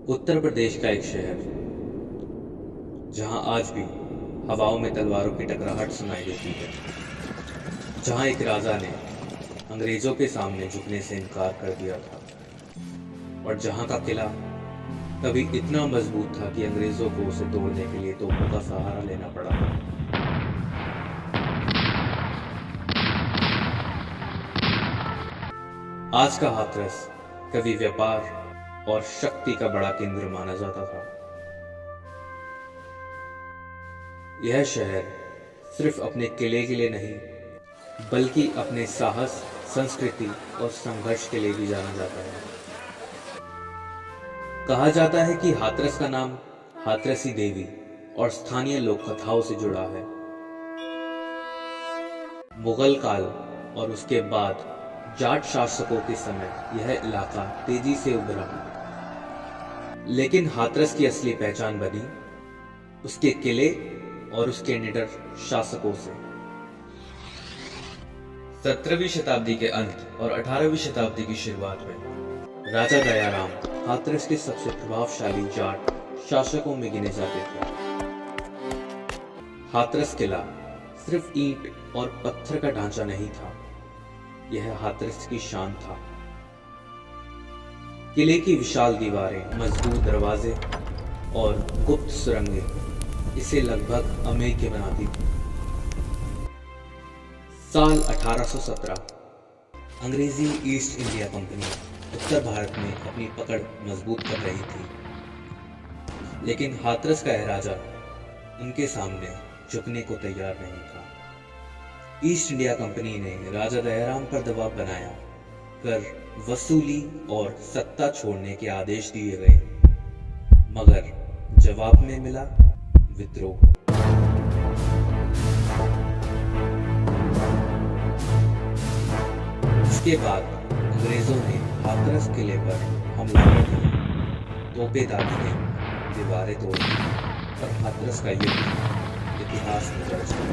उत्तर प्रदेश का एक शहर जहां आज भी हवाओं में तलवारों की टकराहट सुनाई देती है, जहां एक राजा ने अंग्रेजों के सामने झुकने से इनकार कर दिया था और जहां का किला कभी इतना मजबूत था कि अंग्रेजों को उसे तोड़ने के लिए तोपों का सहारा लेना पड़ा। आज का हाथरस कभी व्यापार और शक्ति का बड़ा केंद्र माना जाता था। यह शहर सिर्फ अपने किले के लिए नहीं, बल्कि अपने साहस, संस्कृति और संघर्ष के लिए भी जाना जाता है। कहा जाता है कि हाथरस का नाम हाथरसी देवी और स्थानीय लोक कथाओं से जुड़ा है। मुगल काल और उसके बाद जाट शासकों के समय यह इलाका तेजी से उभरा, लेकिन हाथरस की असली पहचान बनी उसके किले और उसके निडर शासकों से। 17वीं शताब्दी के अंत और 18वीं शताब्दी की शुरुआत में राजा दयाराम हाथरस के सबसे प्रभावशाली जाट शासकों में गिने जाते थे। हाथरस किला सिर्फ ईंट और पत्थर का ढांचा नहीं था, यह हाथरस की शान था। किले की विशाल दीवारें, मजबूत दरवाजे और गुप्त सुरंगें इसे लगभग अमेय बनाती थी। साल 1817 अंग्रेजी ईस्ट इंडिया कंपनी उत्तर भारत में अपनी पकड़ मजबूत कर रही थी, लेकिन हाथरस का यह राजा उनके सामने झुकने को तैयार नहीं था। ईस्ट इंडिया कंपनी ने राजा दयाराम पर दबाव बनाया, कर वसूली और सत्ता छोड़ने के आदेश दिए गए, मगर जवाब में मिला विद्रोह। इसके बाद अंग्रेजों ने हाथरस किले पर हमला कर दिया, तोपें दागे, दीवारें तोड़ी और हाथरस का युद्ध इतिहास में दर्ज है।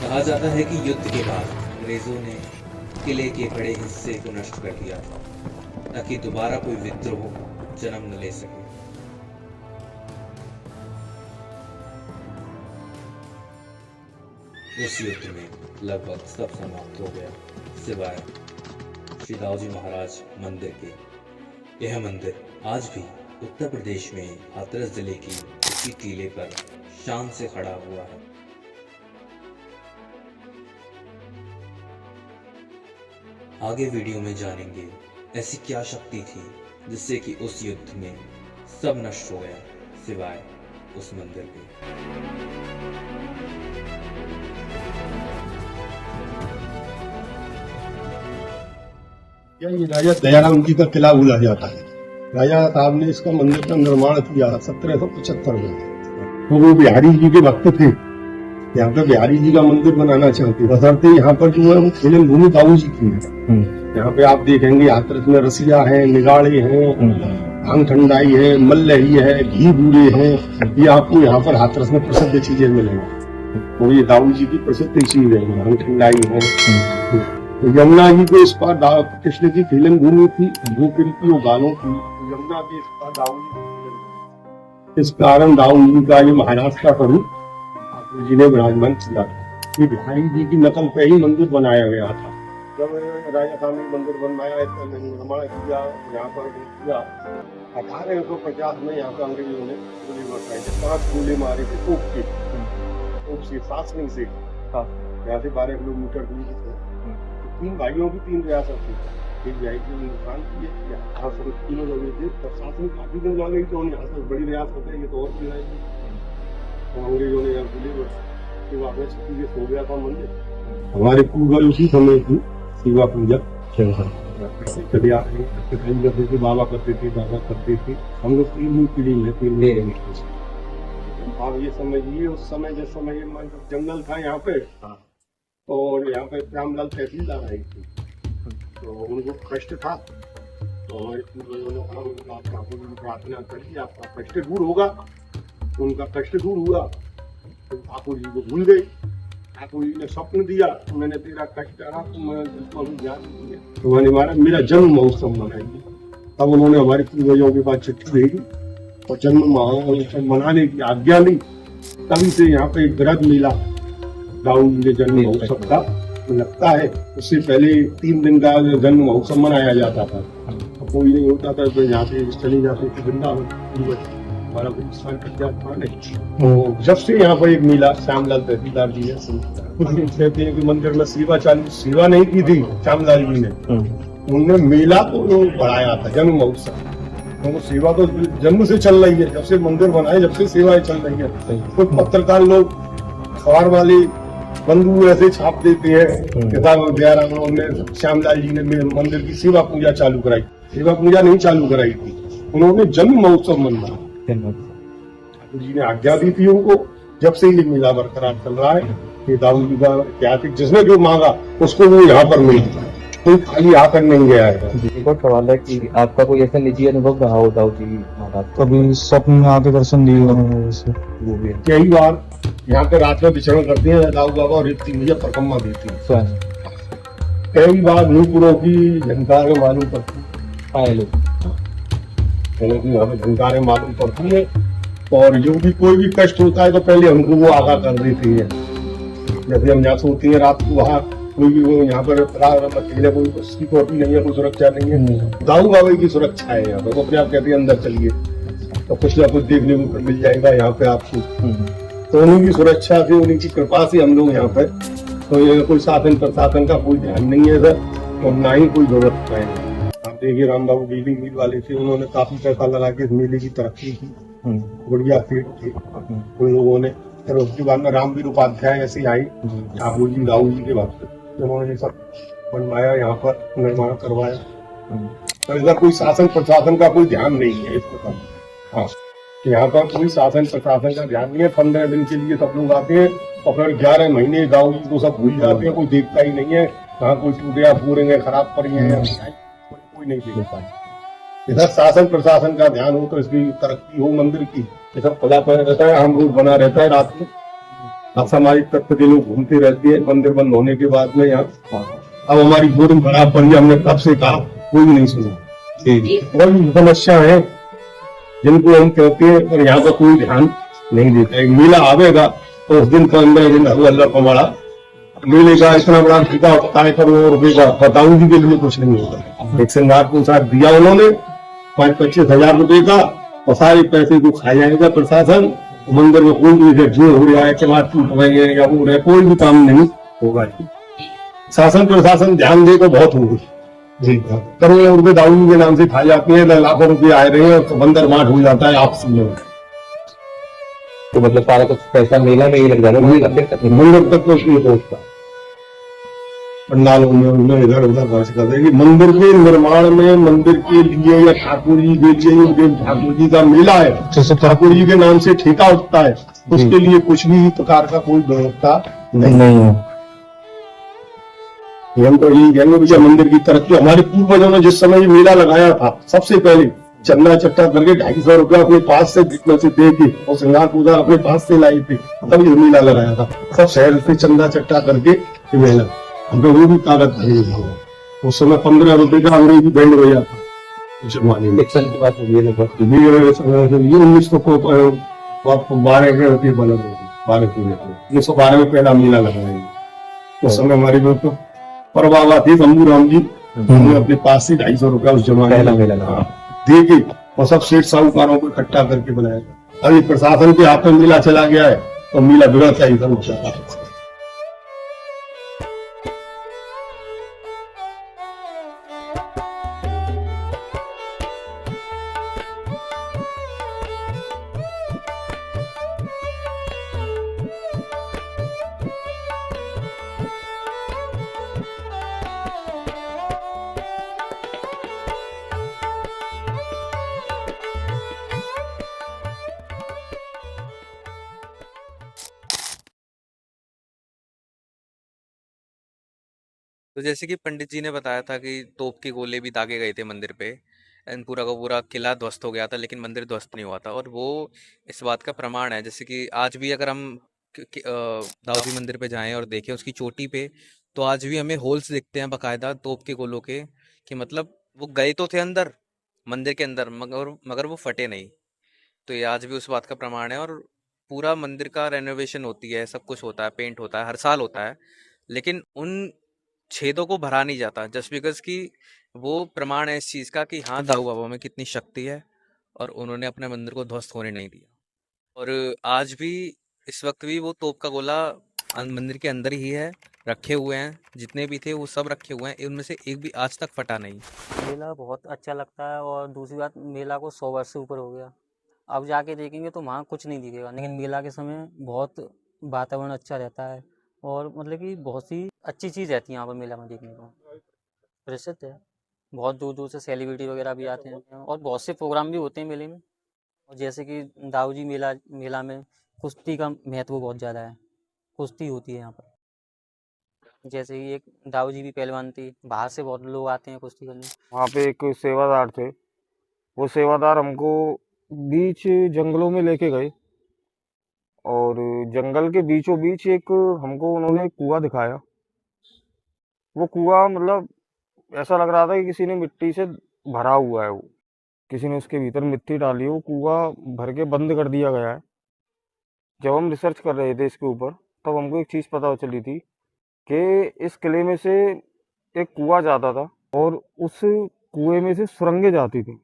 कहा जाता है कि युद्ध के बाद अंग्रेजों ने किले के बड़े हिस्से को नष्ट कर दिया था, ताकि दोबारा कोई विद्रोह जन्म न ले सके। उस युद्ध में लगभग सब समाप्त हो गया, सिवाय श्री दाऊजी महाराज मंदिर के। यह मंदिर आज भी उत्तर प्रदेश में हाथरस जिले की उसी टीले पर शान से खड़ा हुआ है। आगे वीडियो में जानेंगे ऐसी क्या शक्ति थी जिससे कि उस युद्ध में सब नष्ट हो गया, सिवाय उस मंदिर के। ये राजा दयाराम जी का किला बोला जाता है। राजा साहब ने इसका मंदिर का निर्माण किया 1775 में। तो वो बिहारी जी के भक्त थे, यहाँ पे बिहारी जी का मंदिर बनाना चाहते, बशर्ते यहाँ पर जो है वो खेलन भूमि दाऊ जी की है। यहाँ पे आप देखेंगे हाथरस में रसिया है, निगाड़े हैं, भांग ठंडाई है, मल्लही है, घी बूढ़े हैं, ये आपको यहाँ पर हाथरस में प्रसिद्ध चीजें मिलेंगी। तो ये दाऊ जी की प्रसिद्ध चीज है, भांग ठंडाई है। यमुना जी के इस पार कृष्ण की खेलन भूमि थी, गोकुल की वो गानों की, यमुना के इस पार दाऊ जी। इस कारण दाऊ जी का ये महाराष्ट्र का करूँ जी ने विराजमान किया था। ये बिहारी जी की नकल पे ही मंदिर बनाया गया था। जब राजा साहब ने मंदिर बनवाया, इसका निर्माण किया, यहाँ पर किया 1850 में यहाँ पर अंग्रेजों ने गोली बरसाई, 5 गोले मारे थे तोप से, सासनिंग से, यहाँ से 12 किलोमीटर दूर थे। 3 भाइयों की 3 रियासत थी, एक जाए की हिंदुस्तान की, यहाँ से तीनों जगह थे। प्रशासन काफी दिन लग गई, तो यहाँ से बड़ी रियासत है, ये तो और भी रहेगी। अंग्रेजों ने के बाद में सो गया था मंदिर। हमारे पूर्वज उसी समय की शिवा पूजा चले आ रहे करते थे, बाबा करते थे, दादा करते थे। हम लोग 3 पीढ़ी में 3 आप ये समझिए, उस समय जिस समय जंगल था यहाँ पे, और यहाँ पे रामलाल तहसीलदार आई थी, तो उनको कष्ट था। तो हमारे पूर्वजों ने प्रार्थना करी, आपका कष्ट दूर होगा। उनका कष्ट दूर हुआ, तो ठाकुर जी को भूल गए, ठाकुर जी ने स्वप्न दिया, मैंने तेरा कष्ट करा तो मैं तुमको अभी ज्ञान दिया, तो मैंने महाराज मेरा जन्म महोत्सव मनाएंगे। तब उन्होंने हमारे पूर्वजों के पास चिट्ठी भेजी और जन्म महोत्सव मनाने की आज्ञा ली। तभी से यहाँ पे एक वृहद मेला दाऊद जी के जन्म महोत्सव का लगता है। उससे पहले 3 दिन का जन्म महोत्सव मनाया जाता था, तो कोई नहीं होता था तो यहाँ से चले जाते थे वृंदावन। हमारा कोई स्थान कट जाता नहीं। तो जब से यहाँ पर एक मेला श्यामलाल तहसीलदार जी है, कुछ लोग कहते हैं कि मंदिर में सेवा नहीं की थी श्यामलाल जी ने, उन्होंने मेला को बढ़ाया था जन्म महोत्सव। तो सेवा तो जन्म से चल रही है, जब से मंदिर बनाए जब से सेवाएं चल रही है। कुछ पत्रकार लोग अखबार वाले बंधु ऐसे छाप देते हैं कि ने श्यामलाल जी ने मंदिर की सेवा पूजा चालू कराई। सेवा पूजा नहीं चालू कराई थी, उन्होंने जन्म महोत्सव मनाया। ठाकुर जी ने आज्ञा दी थी उनको। जब से ये मेला बरकरार चल रहा है, ये दाऊद जी का ऐतिहासिक, जिसने जो मांगा उसको वो यहाँ पर मिल गया, कोई खाली आकर नहीं गया है। एक और सवाल है कि आपका कोई ऐसा निजी अनुभव रहा हो दाऊद जी महाराज का? कभी स्वप्न में आके दर्शन दिए उन्होंने वैसे। वो भी है। कई बार यहाँ पे रात में विचरण करते हैं दाऊद बाबा और एक भैया परिक्रमा देती है। स्वयं कई बार नूपुरों की झंकारें मालूम पड़ती आए लोग। हमें झंकारें मालूम पड़ती है, और जो भी कोई भी कष्ट होता है तो पहले हमको वो आगाह कर देती है। जैसे हम यहाँ सोते हैं रात को, वहाँ कोई भी वो यहाँ पर अकेले कोई सिक्योरिटी नहीं है, कोई सुरक्षा नहीं है। दाऊद बाबा की सुरक्षा है यहाँ पर, वो अपने आप कहते हैं अंदर चलिए तो कुछ ना कुछ देखने को मिल जाएगा यहाँ पे आपको। तो उन्हीं की सुरक्षा से, उन्हीं की कृपा से हम लोग यहाँ पे, तो ये कोई शासन प्रशासन का कोई ध्यान नहीं है सर, और ना ही कोई जरूरत है। आप देखिए राम बाबू डीलिंग मिल वाले थे, उन्होंने काफी पैसा लगा के इस मेले की तरक्की की, बढ़िया सेठ थे उन लोगों ने। फिर उसके बाद में रामवीर उपाध्याय ऐसे आई ठाकुर जी दाऊद जी के वक्त, उन्होंने ये सब बनवाया, यहाँ पर निर्माण करवाया। तो इधर कोई शासन प्रशासन का कोई ध्यान नहीं है इस प्रकार। हाँ, यहाँ पर कोई शासन प्रशासन का ध्यान नहीं है। 15 दिन के लिए सब लोग आते हैं और फिर 11 महीने दाऊद जी को सब भूल जाते हैं, कोई देखता ही नहीं है। कहाँ कोई टूटे फूरेंगे, खराब पड़ी है, कोई नहीं देखता है। इधर शासन प्रशासन का ध्यान हो तो इसकी तरक्की हो मंदिर की। इधर खुला पड़ा रहता है, आम रोड बना रहता है रात में, असामाजिक तत्व के लोग घूमते रहते हैं मंदिर बंद होने के बाद में। यहाँ अब हमारी बोरिंग खराब पड़ी, हमने कब से कहा, कोई नहीं सुना। और भी समस्या है जिनको हम कहते हैं, पर यहाँ पर कोई ध्यान नहीं देता है। मेला आवेगा तो उस दिन 15 दिन अल्लाह को बड़ा मेले का इतना बड़ा ठेका होता है, करोड़ों रुपए का, बताऊं जी के लिए कुछ नहीं होता। एक श्रृंगार पोशाक दिया उन्होंने 25-25 हजार रुपए का, और सारे पैसे को खा जाएगा प्रशासन। मंदिर में कोई भी जो हो रहा है कि बात टूट रही है या हो रहा है, कोई भी काम नहीं होगा। शासन प्रशासन ध्यान दे तो बहुत होगी जी। करोड़ों रुपए दाऊद के नाम से खा जाते हैं, लाखों रुपए आए रहे हैं, तो बंदर माठ हो जाता है आपसी में। तो मतलब सारा कुछ पैसा मेला में ही लग जाता है, मंदिर तक तो नहीं पहुंचता। पंडालों में इधर उधर खर्च कर देगी। मंदिर के निर्माण में, मंदिर के लिए या ठाकुर जी के लिए, ठाकुर जी का मेला है, ठाकुर जी के नाम से ठेका उठता है, उसके लिए कुछ भी प्रकार का कोई व्यवस्था नहीं है। हम तो यही कहेंगे भैया, मंदिर की तरक्की। हमारे पूर्वजों ने जिस समय ये मेला लगाया था, सबसे पहले चंदा चट्टा करके 250 रुपया अपने पास से जितना से दे के और श्रृंगार पूजा अपने पास से लाई थी, तब ये मेला लगाया था। सब शहर से चंदा चट्टा करके ये मेला, हमको वो भी ताकत नहीं है। उस समय 15 रुपए का अंग्रेजी बैंड बजा था जमाने में। इलेक्शन की बात हो गई लगभग। ये 1912 के रुपये बना 1912 में पहला मेला लगाया। उस समय हमारे जो परबाबा थे शंभू राम जी, उन्होंने अपने पास से 250 रुपया उस जमाने पहला मेला लगा दे के और सब सेठ साहूकारों को इकट्ठा करके बनाया। अभी प्रशासन के हाथ में मेला चला गया है तो मेला बिगड़ता ही इधर उठ जाता है। तो जैसे कि पंडित जी ने बताया था कि तोप के गोले भी दागे गए थे मंदिर पे, एंड पूरा का पूरा किला ध्वस्त हो गया था, लेकिन मंदिर ध्वस्त नहीं हुआ था। और वो इस बात का प्रमाण है, जैसे कि आज भी अगर हम दाऊदी मंदिर पे जाएं और देखें उसकी चोटी पे, तो आज भी हमें होल्स दिखते हैं बकायदा तोप के गोलों के, कि मतलब वो गए तो थे अंदर मंदिर के अंदर, मगर मगर वो फटे नहीं। तो ये आज भी उस बात का प्रमाण है। और पूरा मंदिर का रेनोवेशन होती है, सब कुछ होता है, पेंट होता है, हर साल होता है, लेकिन उन छेदों को भरा नहीं जाता, जस्ट बिकॉज कि वो प्रमाण है इस चीज़ का कि हाँ, दाऊ बाबा में कितनी शक्ति है और उन्होंने अपने मंदिर को ध्वस्त होने नहीं दिया। और आज भी इस वक्त भी वो तोप का गोला मंदिर के अंदर ही है, रखे हुए हैं, जितने भी थे वो सब रखे हुए हैं, उनमें से एक भी आज तक फटा नहीं। मेला बहुत अच्छा लगता है, और दूसरी बात, मेला को 100 वर्ष से ऊपर हो गया। अब जाके देखेंगे तो वहाँ कुछ नहीं दिखेगा, लेकिन मेला के समय बहुत वातावरण अच्छा रहता है, और मतलब कि बहुत सी अच्छी चीज़ रहती है यहाँ पर मेला में देखने को। प्रसिद्ध है, बहुत दूर दूर से सेलिब्रिटी वगैरह भी आते हैं, और बहुत से प्रोग्राम भी होते हैं मेले में। और जैसे कि दाऊजी मेला मेला में कुश्ती का महत्व बहुत ज़्यादा है, कुश्ती होती है यहाँ पर। जैसे कि एक दाऊजी भी पहलवान थी, बाहर से बहुत लोग आते हैं कुश्ती करने। वहाँ पे एक सेवादार थे, वो सेवादार हमको बीच जंगलों में लेके गए, और जंगल के बीचों बीच एक हमको उन्होंने कुआं दिखाया। वो कुआं मतलब ऐसा लग रहा था कि किसी ने मिट्टी से भरा हुआ है, वो किसी ने उसके भीतर मिट्टी डाली, वो कुआं भर के बंद कर दिया गया है। जब हम रिसर्च कर रहे थे इसके ऊपर, तब हमको एक चीज़ पता चली थी कि इस किले में से एक कुआं जाता था, और उस कुएं में से सुरंगें जाती थी।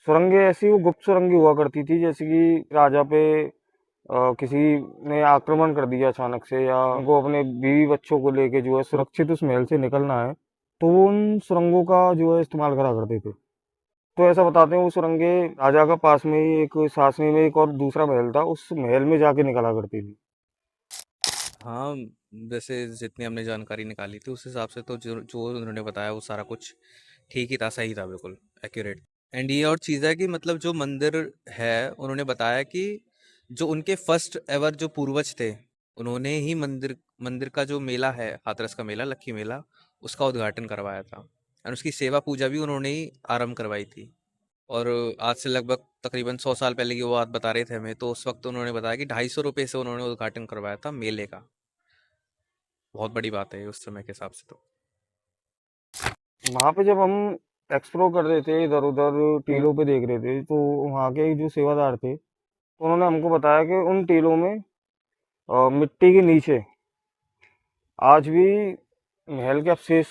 सुरंगें ऐसी वो गुप्त सुरंगें हुआ करती थी, जैसे कि राजा पे किसी ने आक्रमण कर दिया अचानक से, या उनको अपने बीवी बच्चों को लेके जो है सुरक्षित उस महल से निकलना है, तो वो उन सुरंगों का जो है इस्तेमाल करा करते थे। तो ऐसा बताते हैं वो सुरंगें राजा का पास में ही एक सासनी में एक और दूसरा महल था, उस महल में जाके निकला करती थी। हाँ, वैसे जितनी हमने जानकारी निकाली थी उस हिसाब से तो जो जो उन्होंने बताया वो सारा कुछ ठीक ही था, सही था, बिल्कुल एक्यूरेट। एंड ये और चीज़ है कि मतलब जो मंदिर है, उन्होंने बताया कि जो उनके फर्स्ट एवर जो पूर्वज थे, उन्होंने ही मंदिर मंदिर का जो मेला है, हाथरस का मेला, लक्की मेला, उसका उद्घाटन करवाया था। और उसकी सेवा पूजा भी उन्होंने ही आरंभ करवाई थी। और आज से लगभग तकरीबन 100 साल पहले की वो बात बता रहे थे हमें, तो उस वक्त उन्होंने बताया कि 250 रुपये से उन्होंने उद्घाटन करवाया था मेले का। बहुत बड़ी बात है ये उस समय के हिसाब से तो। वहाँ पे जब हम एक्सप्लोर कर रहे थे, इधर उधर टीलों पे देख रहे थे, तो वहाँ के जो सेवादार थे, तो उन्होंने हमको बताया कि उन टीलों में मिट्टी के नीचे आज भी महल के अवशेष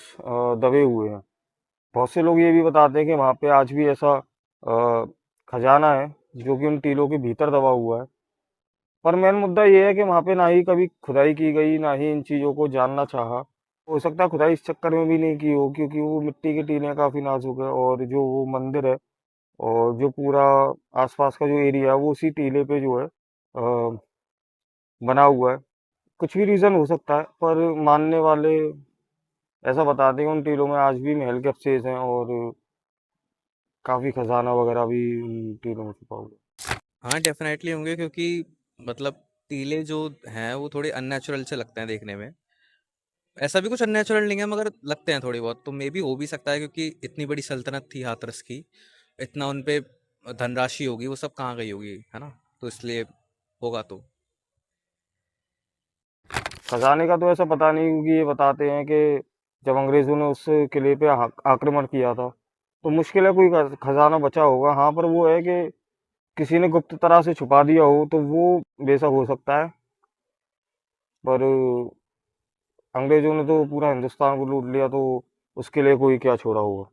दबे हुए हैं। बहुत से लोग ये भी बताते हैं कि वहाँ पे आज भी ऐसा खजाना है जो कि उन टीलों के भीतर दबा हुआ है। पर मेन मुद्दा ये है कि वहाँ पे ना ही कभी खुदाई की गई, ना ही इन चीज़ों को जानना चाहा। हो सकता है खुदाई इस चक्कर में भी नहीं की हो, क्योंकि वो मिट्टी की टीलें काफ़ी नाजुक है, और जो वो मंदिर है और जो पूरा आसपास का जो एरिया है वो उसी टीले पे जो है बना हुआ है। कुछ भी रीज़न हो सकता है, पर मानने वाले ऐसा बताते हैं कि उन टीलों में आज भी महल के अवशेष हैं, और काफ़ी खजाना वगैरह भी उन टीलों में छुपा हुआ है। हाँ, डेफिनेटली होंगे, क्योंकि मतलब टीले जो हैं वो थोड़े अननेचुरल से लगते हैं देखने में। ऐसा भी कुछ अननेचुरल नहीं है, मगर लगते हैं थोड़ी बहुत, तो मे बी हो भी सकता है, क्योंकि इतनी बड़ी सल्तनत थी हाथरस की, इतना उन पे धनराशि होगी, वो सब कहाँ गई होगी, है ना? तो इसलिए होगा तो। खजाने का तो ऐसा पता नहीं, क्योंकि ये बताते हैं कि जब अंग्रेज़ों ने उस किले पे आक्रमण किया था, तो मुश्किल है कोई खजाना बचा होगा। हाँ, पर वो है कि किसी ने गुप्त तरह से छुपा दिया हो, तो वो बेशक हो सकता है। पर अंग्रेजों ने तो पूरा हिंदुस्तान को लूट लिया, तो उसके लिए कोई क्या छोड़ा होगा।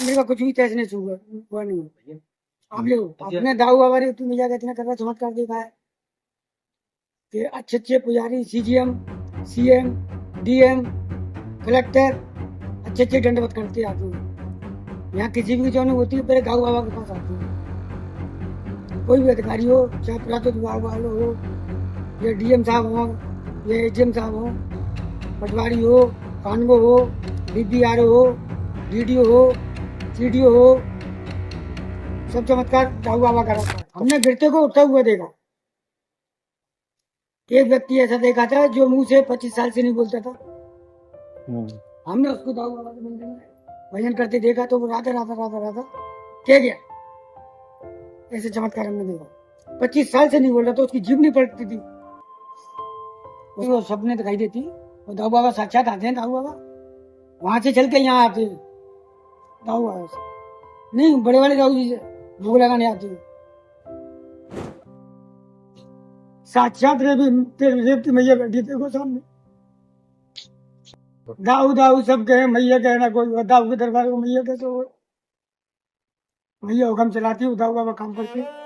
मेरे का कुछ भी तैस नहीं हुआ, हुआ नहीं है। आप लोग अपने दाऊ बाबा ने तुम जाकर इतना करना चमत्कार देखा है कि अच्छे अच्छे पुजारी, सीजीएम, सीएम, डीएम, कलेक्टर अच्छे अच्छे दंडवत करते आते हैं। यहाँ किसी भी जो होती है पहले दाऊ बाबा के पास आती है। कोई भी अधिकारी हो, चाहे पुरातत्व विभाग वाले हो, या डीएम साहब हो, या एजीएम साहब हो, पटवारी हो, कानगो हो, डीपीआरओ हो, डीडीओ हो, सीडीओ हो, सब चमत्कार दाऊ बाबा का रहता है। हमने गिरते को उठता हुआ देखा। एक व्यक्ति ऐसा देखा था जो मुंह से 25 साल से नहीं बोलता था। हमने उसको दाऊ बाबा के मंदिर में भजन करते देखा, तो वो राधा राधा राधा राधा कह गया। ऐसे चमत्कार हमने देखा। 25 साल से नहीं बोल रहा तो उसकी जीभ नहीं पलटती थी, उसको सपने दिखाई देती। और दाऊ बाबा साक्षात आते हैं, दाऊ बाबा वहां से चल के यहाँ आते हैं, दाऊ बाबा से नहीं, बड़े वाले दाऊ जी से भोग लगाने आते हैं। साक्षात रेवती मैया बैठी देखो सामने, दाऊ दाऊ सब कहे, मैया कहना कोई, दाऊ के दरबार को मैया कहते हो, मैया हुक्म चलाती हूँ, दाऊ बाबा काम करते हैं।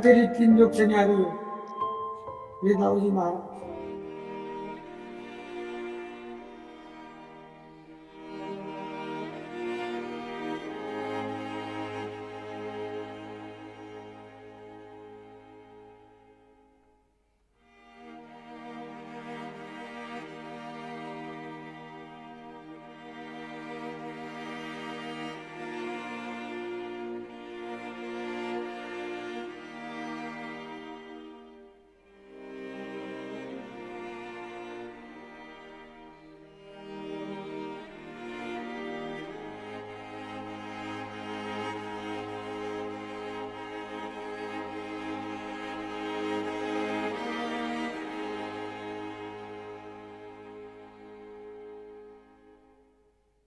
तेरी 3 लोग से नहीं आ रही है, ये दाऊ जी महाराज